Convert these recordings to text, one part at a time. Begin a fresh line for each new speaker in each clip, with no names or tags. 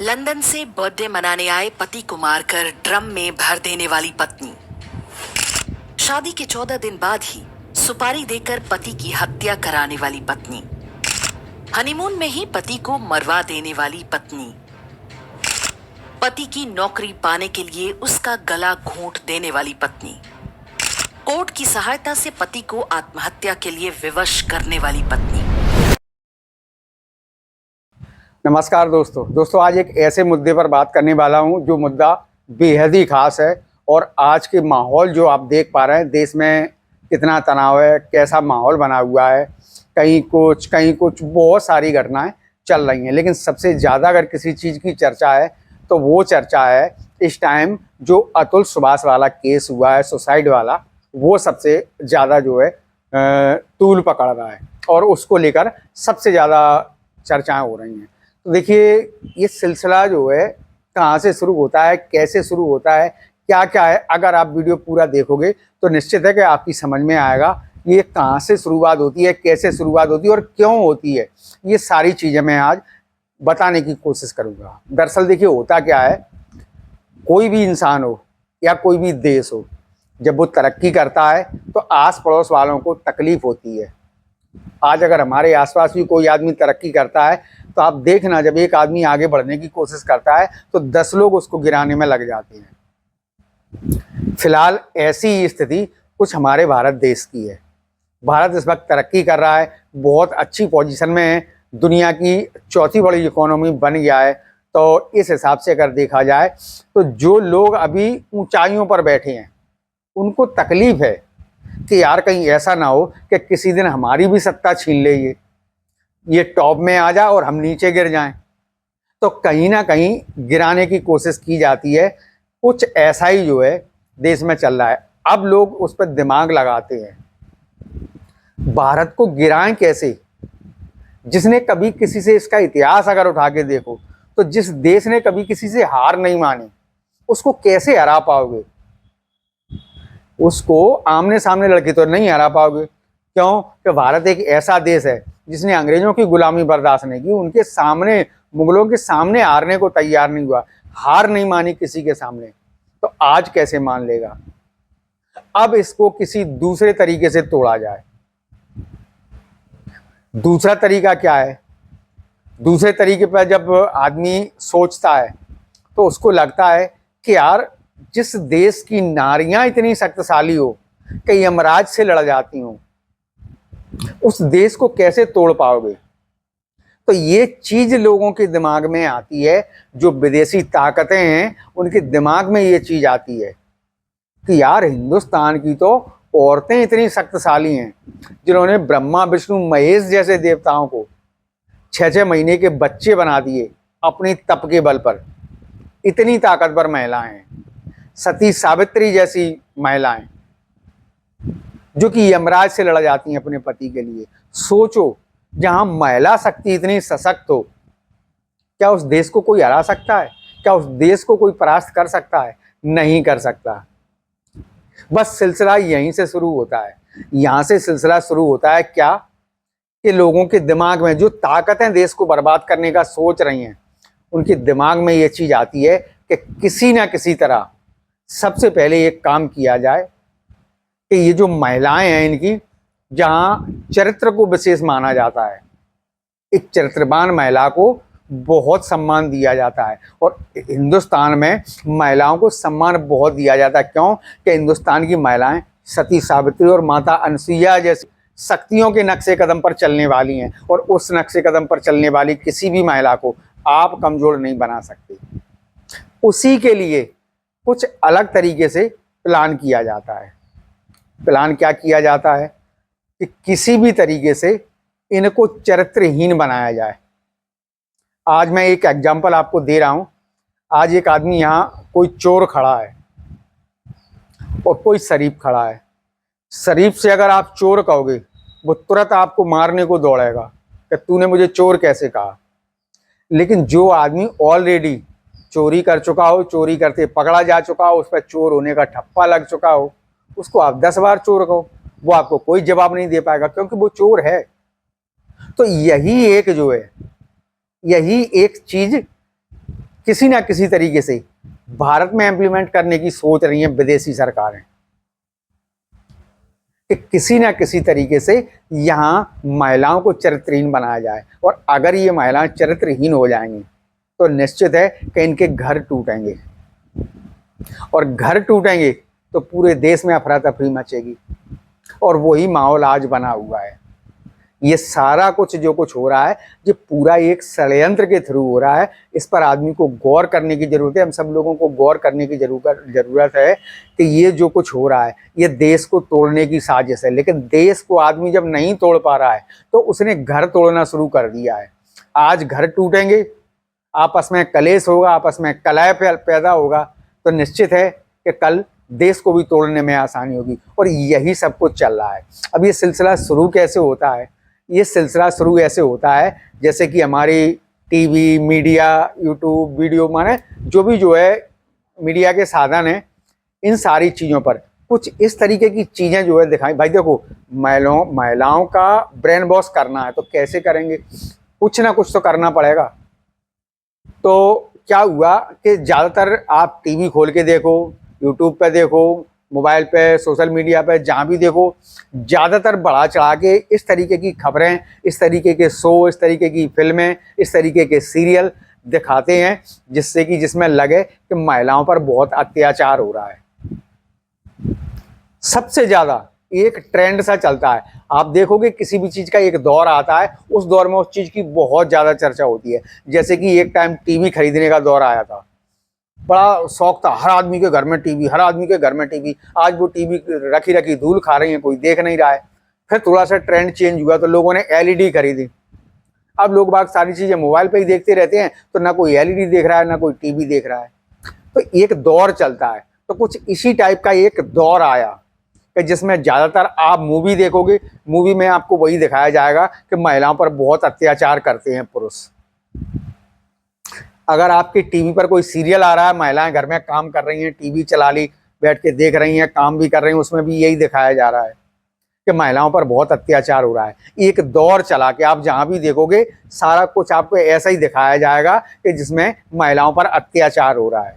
London से birthday मनाने आए पति को मारकर ड्रम में भर देने वाली पत्नी। शादी के 14 दिन बाद ही सुपारी देकर पति की हत्या कराने वाली पत्नी। हनीमून में ही पति को मरवा देने वाली पत्नी। पति की नौकरी पाने के लिए उसका गला घोंट देने वाली पत्नी। कोर्ट की सहायता से पति को आत्महत्या के लिए विवश करने वाली पत्नी।
नमस्कार दोस्तों आज एक ऐसे मुद्दे पर बात करने वाला हूं जो मुद्दा बेहद ही खास है। और आज के माहौल जो आप देख पा रहे हैं, देश में कितना तनाव है, कैसा माहौल बना हुआ है, कहीं कुछ बहुत सारी घटनाएं चल रही हैं। लेकिन सबसे ज़्यादा अगर किसी चीज़ की चर्चा है तो वो चर्चा है इस टाइम जो अतुल सुभाष वाला केस हुआ है, सुसाइड वाला, वो सबसे ज़्यादा जो है तूल पकड़ रहा है और उसको लेकर सबसे ज़्यादा चर्चाएं हो रही हैं। तो देखिए, ये सिलसिला जो है कहाँ से शुरू होता है, कैसे शुरू होता है, क्या क्या है, अगर आप वीडियो पूरा देखोगे तो निश्चित है कि आपकी समझ में आएगा ये कहाँ से शुरुआत होती है, कैसे शुरुआत होती है और क्यों होती है। ये सारी चीज़ें मैं आज बताने की कोशिश करूँगा। दरअसल देखिए, होता क्या है, कोई भी इंसान हो या कोई भी देश हो, जब वो तरक्की करता है तो आस पड़ोस वालों को तकलीफ होती है। आज अगर हमारे आसपास भी कोई आदमी तरक्की करता है तो आप देखना, जब एक आदमी आगे बढ़ने की कोशिश करता है तो 10 लोग उसको गिराने में लग जाते हैं। फिलहाल ऐसी स्थिति कुछ हमारे भारत देश की है। भारत इस वक्त तरक्की कर रहा है, बहुत अच्छी पोजीशन में है, दुनिया की चौथी बड़ी इकोनॉमी बन गया है। तो इस हिसाब से अगर देखा जाए तो जो लोग अभी ऊंचाइयों पर बैठे हैं उनको तकलीफ है कि यार कहीं ऐसा ना हो कि किसी दिन हमारी भी सत्ता छीन ले, ये टॉप में आ जाए और हम नीचे गिर जाएं। तो कहीं ना कहीं गिराने की कोशिश की जाती है। कुछ ऐसा ही जो है देश में चल रहा है। अब लोग उस पर दिमाग लगाते हैं, भारत को गिराएं कैसे। जिसने कभी किसी से, इसका इतिहास अगर उठा के देखो तो जिस देश ने कभी किसी से हार नहीं मानी उसको कैसे हरा पाओगे। उसको आमने सामने लड़के तो नहीं हरा पाओगे। क्यों? कि भारत एक ऐसा देश है जिसने अंग्रेजों की गुलामी बर्दाश्त नहीं की, उनके सामने, मुगलों के सामने हारने को तैयार नहीं हुआ, हार नहीं मानी किसी के सामने। तो आज कैसे मान लेगा। अब इसको किसी दूसरे तरीके से तोड़ा जाए। दूसरा तरीका क्या है? दूसरे तरीके पर जब आदमी सोचता है तो उसको लगता है कि यार, जिस देश की नारियां इतनी शक्तिशाली हो कि यमराज से लड़ जाती हो, उस देश को कैसे तोड़ पाओगे। तो ये चीज लोगों के दिमाग में आती है, जो विदेशी ताकतें हैं उनके दिमाग में ये चीज आती है कि यार, हिंदुस्तान की तो औरतें इतनी शक्तिशाली हैं जिन्होंने ब्रह्मा विष्णु महेश जैसे देवताओं को 6-6 महीने के बच्चे बना दिए अपनी तप के बल पर। इतनी ताकतवर महिलाएं हैं। सती सावित्री जैसी महिलाएं जो कि यमराज से लड़ जाती हैं अपने पति के लिए। सोचो, जहां महिला शक्ति इतनी सशक्त हो, क्या उस देश को कोई हरा सकता है? क्या उस देश को कोई परास्त कर सकता है? नहीं कर सकता। बस सिलसिला यहीं से शुरू होता है। यहां से सिलसिला शुरू होता है क्या, कि लोगों के दिमाग में जो ताकतें देश को बर्बाद करने का सोच रही हैं, उनके दिमाग में ये चीज आती है कि किसी ना किसी तरह सबसे पहले एक काम किया जाए कि ये जो महिलाएं हैं, इनकी जहां चरित्र को विशेष माना जाता है, एक चरित्रवान महिला को बहुत सम्मान दिया जाता है। और हिंदुस्तान में महिलाओं को सम्मान बहुत दिया जाता है। क्यों? कि हिंदुस्तान की महिलाएं सती सावित्री और माता अनसुईया जैसी शक्तियों के नक्शे कदम पर चलने वाली हैं, और उस नक्शे कदम पर चलने वाली किसी भी महिला को आप कमजोर नहीं बना सकते। उसी के लिए कुछ अलग तरीके से प्लान किया जाता है। प्लान क्या किया जाता है कि किसी भी तरीके से इनको चरित्रहीन बनाया जाए। आज मैं एक एग्जांपल आपको दे रहा हूं। आज एक आदमी, यहाँ कोई चोर खड़ा है और कोई शरीफ खड़ा है। शरीफ से अगर आप चोर कहोगे, वो तुरंत आपको मारने को दौड़ेगा कि तूने मुझे चोर कैसे कहा। लेकिन जो आदमी ऑलरेडी चोरी कर चुका हो, चोरी करते पकड़ा जा चुका हो, उस पर चोर होने का ठप्पा लग चुका हो, उसको आप 10 बार चोर कहो, वो आपको कोई जवाब नहीं दे पाएगा, क्योंकि वो चोर है। तो यही एक जो है, यही एक चीज किसी ना किसी तरीके से भारत में इम्प्लीमेंट करने की सोच रही हैं विदेशी सरकारें कि किसी ना किसी तरीके से यहाँ महिलाओं को चरित्रहीन बनाया जाए। और अगर ये महिलाएं चरित्रहीन हो जाएंगी तो निश्चित है कि इनके घर टूटेंगे, और घर टूटेंगे तो पूरे देश में अफरा तफरी मचेगी। और वही माहौल आज बना हुआ है। ये सारा कुछ जो कुछ हो रहा है ये पूरा एक षड्यंत्र के थ्रू हो रहा है। इस पर आदमी को गौर करने की जरूरत है। हम सब लोगों को गौर करने की जरूरत है कि ये जो कुछ हो रहा है ये देश को तोड़ने की साजिश है। लेकिन देश को आदमी जब नहीं तोड़ पा रहा है तो उसने घर तोड़ना शुरू कर दिया है। आज घर टूटेंगे, आपस में कलेश होगा, आपस में कलह पैदा होगा, तो निश्चित है कि कल देश को भी तोड़ने में आसानी होगी। और यही सब कुछ चल रहा है। अब ये सिलसिला शुरू कैसे होता है? ये सिलसिला शुरू ऐसे होता है जैसे कि हमारी टीवी, मीडिया, यूट्यूब, वीडियो, माने जो भी जो है मीडिया के साधन हैं, इन सारी चीज़ों पर कुछ इस तरीके की चीज़ें जो है दिखाई। भाई देखो, महिलाओं का ब्रेन वॉश करना है तो कैसे करेंगे? कुछ ना कुछ तो करना पड़ेगा। तो क्या हुआ कि ज़्यादातर आप टीवी खोल के देखो, यूट्यूब पे देखो, मोबाइल पे, सोशल मीडिया पे, जहाँ भी देखो, ज़्यादातर बढ़ा चढ़ा के इस तरीके की खबरें, इस तरीके के शो, इस तरीके की फिल्में, इस तरीके के सीरियल दिखाते हैं जिसमें लगे कि महिलाओं पर बहुत अत्याचार हो रहा है। सबसे ज़्यादा एक ट्रेंड सा चलता है। आप देखोगे किसी भी चीज़ का एक दौर आता है, उस दौर में उस चीज़ की बहुत ज़्यादा चर्चा होती है। जैसे कि एक टाइम टीवी खरीदने का दौर आया था, बड़ा शौक था, हर आदमी के घर में टीवी, हर आदमी के घर में टीवी। आज वो टीवी रखी रखी धूल खा रही है, कोई देख नहीं रहा है। फिर थोड़ा सा ट्रेंड चेंज हुआ तो लोगों ने एलईडी खरीदी। अब लोग बाग सारी चीज़ें मोबाइल पे ही देखते रहते हैं, तो ना कोई एलईडी देख रहा है ना कोई टीवी देख रहा है। तो एक दौर चलता है। तो कुछ इसी टाइप का एक दौर आया कि जिसमें ज़्यादातर आप मूवी देखोगे, मूवी में आपको वही दिखाया जाएगा कि महिलाओं पर बहुत अत्याचार करते हैं पुरुष। अगर आपके टीवी पर कोई सीरियल आ रहा है, महिलाएं घर में काम कर रही हैं, टीवी चला ली, बैठ के देख रही हैं, काम भी कर रही हैं, उसमें भी यही दिखाया जा रहा है कि महिलाओं पर बहुत अत्याचार हो रहा है। एक दौर चला कि आप जहां भी देखोगे सारा कुछ आपको ऐसा ही दिखाया जाएगा कि जिसमें महिलाओं पर अत्याचार हो रहा है।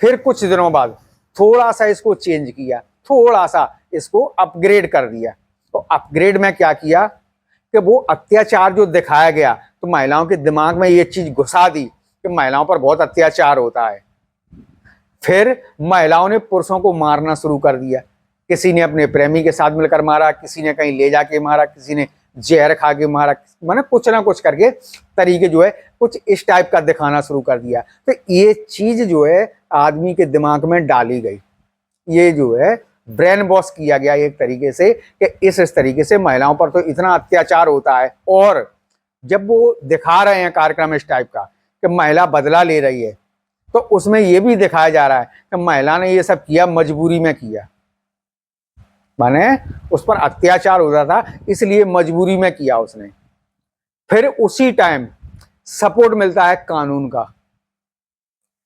फिर कुछ दिनों बाद थोड़ा सा इसको चेंज किया, थोड़ा सा इसको अपग्रेड कर दिया। तो अपग्रेड में क्या किया कि वो अत्याचार जो दिखाया गया तो महिलाओं के दिमाग में ये चीज घुसा दी कि महिलाओं पर बहुत अत्याचार होता है। फिर महिलाओं ने पुरुषों को मारना शुरू कर दिया। किसी ने अपने प्रेमी के साथ मिलकर मारा, किसी ने कहीं ले जाके मारा, किसी ने जहर खा के मारा, माने कुछ ना कुछ करके तरीके जो है कुछ इस टाइप का दिखाना शुरू कर दिया। तो ये चीज जो है आदमी के दिमाग में डाली गई, ये जो है ब्रेन वॉश किया गया एक तरीके से कि इस तरीके से महिलाओं पर तो इतना अत्याचार होता है। और जब वो दिखा रहे हैं कार्यक्रम इस टाइप का कि महिला बदला ले रही है, तो उसमें ये भी दिखाया जा रहा है कि महिला ने ये सब किया मजबूरी में किया, माने उस पर अत्याचार हो रहा था इसलिए मजबूरी में किया उसने। फिर उसी टाइम सपोर्ट मिलता है कानून का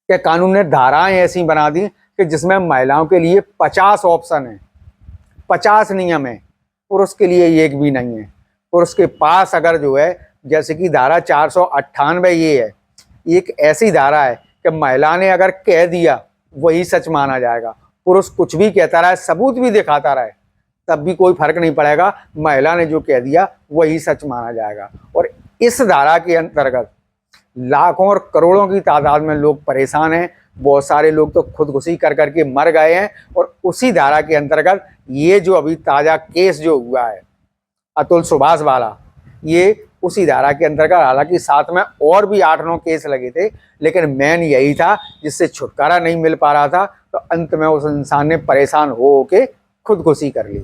कि कानून ने धाराएं ऐसी बना दी कि जिसमें महिलाओं के लिए 50 ऑप्शन है, 50 नियम है, पुरुष के लिए एक भी नहीं है। पुरुष के पास अगर जो है जैसे कि धारा 498 ये है, एक ऐसी धारा है कि महिला ने अगर कह दिया वही सच माना जाएगा। पुरुष कुछ भी कहता रहे, सबूत भी दिखाता रहे, तब भी कोई फर्क नहीं पड़ेगा, महिला ने जो कह दिया वही सच माना जाएगा। और इस धारा के अंतर्गत लाखों और करोड़ों की तादाद में लोग परेशान हैं। बहुत सारे लोग तो खुदकुशी कर करके मर गए हैं। और उसी धारा के अंतर्गत ये जो अभी ताज़ा केस जो हुआ है अतुल सुभाष वाला, ये उसी धारा के अंतर्गत, हालांकि साथ में और भी 8-9 केस लगे थे, लेकिन मेन यही था जिससे छुटकारा नहीं मिल पा रहा था। तो अंत में उस इंसान ने परेशान हो के खुदकुशी कर ली।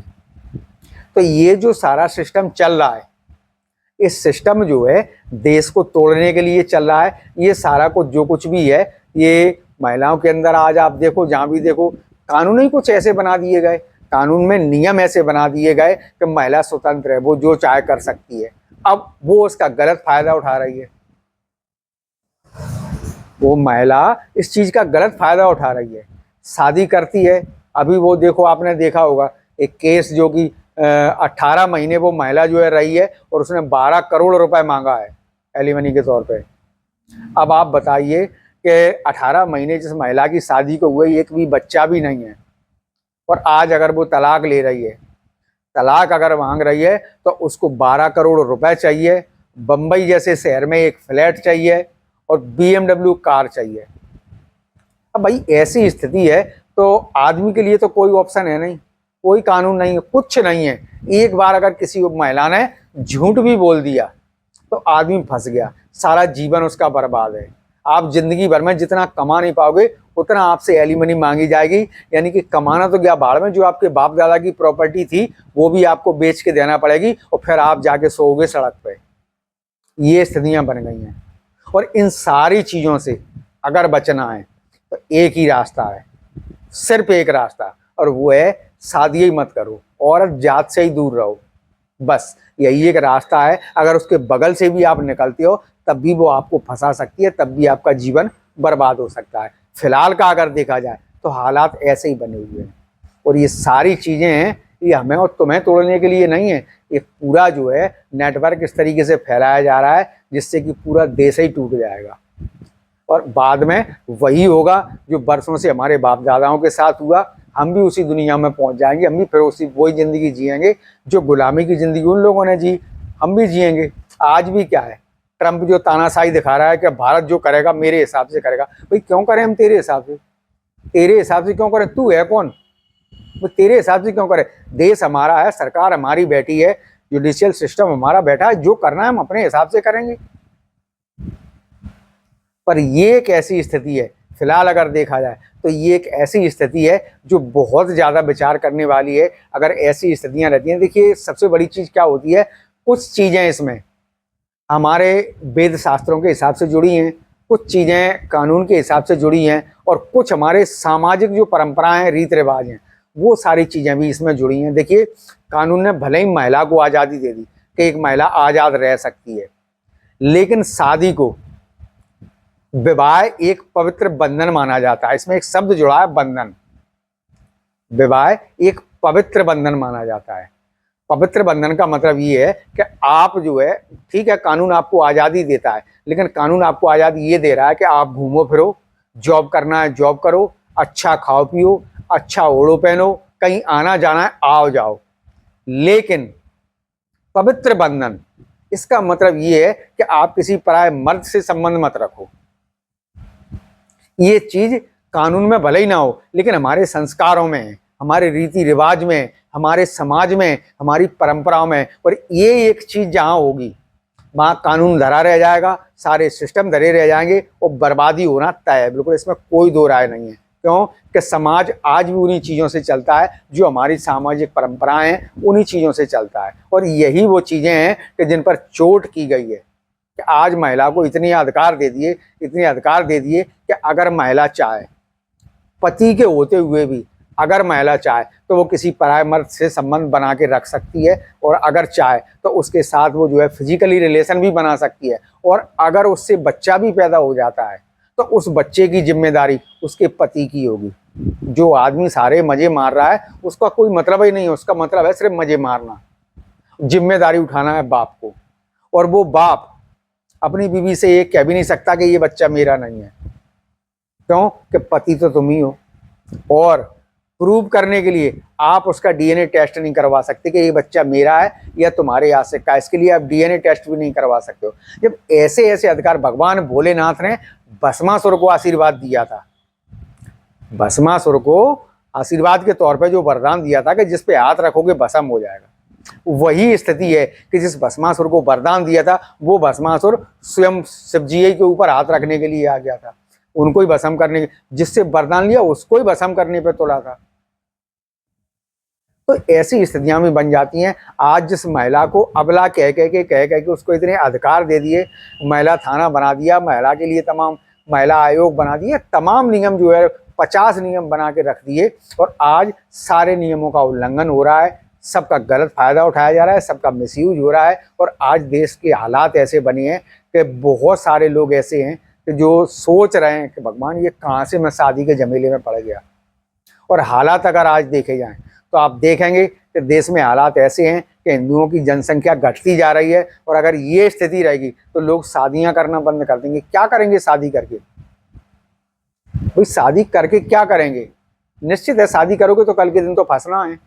तो ये जो सारा सिस्टम चल रहा है, इस सिस्टम जो है देश को तोड़ने के लिए चल रहा है। ये सारा कुछ जो कुछ भी है ये महिलाओं के अंदर आज आप देखो, जहाँ भी देखो कानून ही कुछ ऐसे बना दिए गए, कानून में नियम ऐसे बना दिए गए कि महिला स्वतंत्र है, वो जो चाहे कर सकती है। अब वो उसका गलत फायदा उठा रही है, वो महिला इस चीज का गलत फायदा उठा रही है, शादी करती है। अभी वो देखो, आपने देखा होगा एक केस जो कि 18 महीने वो महिला जो है रही है और उसने 12 करोड़ रुपए मांगा है एलिमनी के तौर पे। अब आप बताइए कि 18 महीने जिस महिला की शादी को हुए एक भी बच्चा भी नहीं है, और आज अगर वो तलाक ले रही है, तलाक अगर मांग रही है, तो उसको 12 करोड़ रुपए चाहिए, बम्बई जैसे शहर में एक फ्लैट चाहिए और BMW कार चाहिए। अब भाई ऐसी स्थिति है तो आदमी के लिए तो कोई ऑप्शन है नहीं, कोई कानून नहीं है, कुछ नहीं है। एक बार अगर किसी महिला ने झूठ भी बोल दिया तो आदमी फंस गया, सारा जीवन उसका बर्बाद है। आप जिंदगी भर में जितना कमा नहीं पाओगे उतना आपसे एलिमनी मांगी जाएगी, यानी कि कमाना तो गया भाड़ में, जो आपके बाप दादा की प्रॉपर्टी थी वो भी आपको बेच के देना पड़ेगी और फिर आप जाके सोओगे सड़क पे। ये स्थितियां बन गई हैं। और इन सारी चीजों से अगर बचना है तो एक ही रास्ता है, सिर्फ एक रास्ता, और वो है शादी ही मत करो, औरत जात से ही दूर रहो। बस यही एक रास्ता है। अगर उसके बगल से भी आप निकलते हो तब भी वो आपको फंसा सकती है, तब भी आपका जीवन बर्बाद हो सकता है। फिलहाल का अगर देखा जाए तो हालात ऐसे ही बने हुए हैं, और ये सारी चीज़ें हैं ये हमें और तुम्हें तोड़ने के लिए नहीं है। ये पूरा जो है नेटवर्क इस तरीके से फैलाया जा रहा है जिससे कि पूरा देश ही टूट जाएगा, और बाद में वही होगा जो बरसों से हमारे बाप दादाओं के साथ हुआ। हम भी उसी दुनिया में पहुंच जाएंगे, हम भी फिर उसी वही ज़िंदगी जिएंगे जो गुलामी की ज़िंदगी उन लोगों ने जी, हम भी जिएंगे। आज भी क्या है, ट्रंप जो तानाशाही दिखा रहा है कि भारत जो करेगा मेरे हिसाब से करेगा। भाई क्यों करें हम तेरे हिसाब से? तेरे हिसाब से क्यों करें? तू है कौन? वो तेरे हिसाब से क्यों करें? देश हमारा है, सरकार हमारी बैठी है, जुडिशियल सिस्टम हमारा बैठा है, जो करना है हम अपने हिसाब से करेंगे। पर ये एक ऐसी स्थिति है, फिलहाल अगर देखा जाए तो ये एक ऐसी स्थिति है जो बहुत ज़्यादा विचार करने वाली है। अगर ऐसी स्थितियां रहती हैं, देखिए सबसे बड़ी चीज़ क्या होती है, कुछ चीज़ें इसमें हमारे वेद शास्त्रों के हिसाब से जुड़ी हैं, कुछ चीज़ें कानून के हिसाब से जुड़ी हैं, और कुछ हमारे सामाजिक जो परंपराएं हैं, रीत रिवाज हैं, वो सारी चीज़ें भी इसमें जुड़ी हैं। देखिए कानून ने भले ही महिला को आज़ादी दे दी कि एक महिला आज़ाद रह सकती है, लेकिन शादी को, विवाह एक पवित्र बंधन माना जाता है। इसमें एक शब्द जुड़ा है, बंधन। विवाह एक पवित्र बंधन माना जाता है। पवित्र बंधन का मतलब ये है कि आप जो है, ठीक है कानून आपको आज़ादी देता है, लेकिन कानून आपको आज़ादी ये दे रहा है कि आप घूमो फिरो, जॉब करना है जॉब करो, अच्छा खाओ पियो, अच्छा ओढ़ो पहनो, कहीं आना जाना है आओ जाओ। लेकिन पवित्र बंधन, इसका मतलब ये है कि आप किसी पराये मर्द से संबंध मत रखो। ये चीज कानून में भले ही ना हो, लेकिन हमारे संस्कारों में, हमारे रीति रिवाज में, हमारे समाज में, हमारी परंपराओं में, और ये एक चीज जहां होगी वहां कानून धरा रह जाएगा, सारे सिस्टम धरे रह जाएंगे और बर्बादी होना तय है। बिल्कुल इसमें कोई दो राय नहीं है। क्यों कि समाज आज भी उन्हीं चीज़ों से चलता है, जो हमारी सामाजिक परंपराएं हैं उन्हीं चीज़ों से चलता है, और यही वो चीज़ें हैं कि जिन पर चोट की गई है कि आज महिला को इतने अधिकार दे दिए, इतने अधिकार दे दिए कि अगर महिला चाहे, पति के होते हुए भी अगर महिला चाहे तो वो किसी पराये मर्द से संबंध बना के रख सकती है, और अगर चाहे तो उसके साथ वो जो है फिजिकली रिलेशन भी बना सकती है, और अगर उससे बच्चा भी पैदा हो जाता है तो उस बच्चे की जिम्मेदारी उसके पति की होगी। जो आदमी सारे मजे मार रहा है उसका कोई मतलब ही नहीं है, उसका मतलब है सिर्फ मजे मारना। जिम्मेदारी उठाना है बाप को, और वो बाप अपनी बीवी से ये कह भी नहीं सकता कि ये बच्चा मेरा नहीं है। क्यों कि पति तो तुम ही हो, और प्रूव करने के लिए आप उसका डीएनए टेस्ट नहीं करवा सकते कि ये बच्चा मेरा है या तुम्हारे यहाँ से का, इसके लिए आप डीएनए टेस्ट भी नहीं करवा सकते हो। जब ऐसे ऐसे अधिकार भगवान भोलेनाथ ने भस्मासुर को आशीर्वाद दिया था, भस्मासुर को आशीर्वाद के तौर पे जो वरदान दिया था कि जिस पे हाथ रखोगे भस्म हो जाएगा, वही स्थिति है कि जिस भस्मासुर को वरदान दिया था वो भस्मासुर स्वयं शिवजी के ऊपर हाथ रखने के लिए आ गया था, उनको ही भस्म करने, जिससे वरदान लिया उसको ही भस्म करने पे तोड़ा था। तो ऐसी स्थितियां भी बन जाती हैं। आज जिस महिला को अबला कह के उसको इतने अधिकार दे दिए, महिला थाना बना दिया, महिला के लिए तमाम महिला आयोग बना दिए, तमाम नियम जो है 50 नियम बना के रख दिए, और आज सारे नियमों का उल्लंघन हो रहा है, सबका गलत फायदा उठाया जा रहा है, सबका मिसयूज हो रहा है। और आज देश के हालात ऐसे बने हैं कि बहुत सारे लोग ऐसे हैं कि जो सोच रहे हैं कि भगवान ये कहाँ से मैं शादी के झमेले में पड़ गया। और हालात अगर आज देखे जाएं तो आप देखेंगे कि देश में हालात ऐसे हैं कि हिंदुओं की जनसंख्या घटती जा रही है, और अगर ये स्थिति रहेगी तो लोग शादियां करना बंद कर देंगे। क्या करेंगे शादी करके? भाई शादी करके क्या करेंगे? निश्चित है शादी करोगे तो कल के दिन तो फंसना है।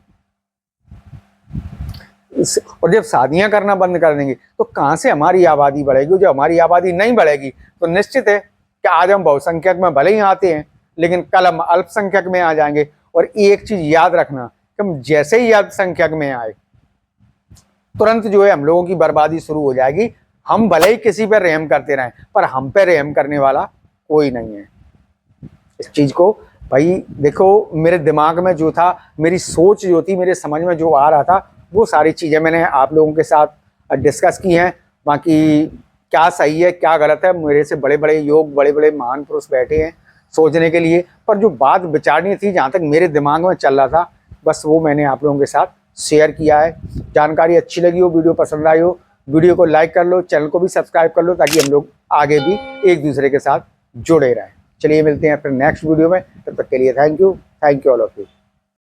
और जब शादियां करना बंद कर देंगे तो कहां से हमारी आबादी बढ़ेगी? जब हमारी आबादी नहीं बढ़ेगी तो निश्चित है कि आज हम बहुसंख्यक में भले ही आते हैं, लेकिन कल हम अल्पसंख्यक में आ जाएंगे। और एक चीज याद रखना कि हम जैसे ही अल्पसंख्यक में आए, तुरंत जो है हम लोगों की बर्बादी शुरू हो जाएगी। हम भले ही किसी पर रहम करते रहें, पर हम पे रहम करने वाला कोई नहीं है। इस चीज को भाई देखो, मेरे दिमाग में जो था, मेरी सोच जो थी, मेरे समझ में जो आ रहा था, वो सारी चीज़ें मैंने आप लोगों के साथ डिस्कस की हैं। बाकी क्या सही है क्या गलत है, मेरे से बड़े बड़े योग, बड़े बड़े महान पुरुष बैठे हैं सोचने के लिए, पर जो बात विचारनी थी, जहाँ तक मेरे दिमाग में चल रहा था, बस वो मैंने आप लोगों के साथ शेयर किया है। जानकारी अच्छी लगी हो, वीडियो पसंद आई हो, वीडियो को लाइक कर लो, चैनल को भी सब्सक्राइब कर लो, ताकि हम लोग आगे भी एक दूसरे के साथ जुड़े रहें। चलिए मिलते हैं फिर नेक्स्ट वीडियो में, तब तक के लिए thank you all of you.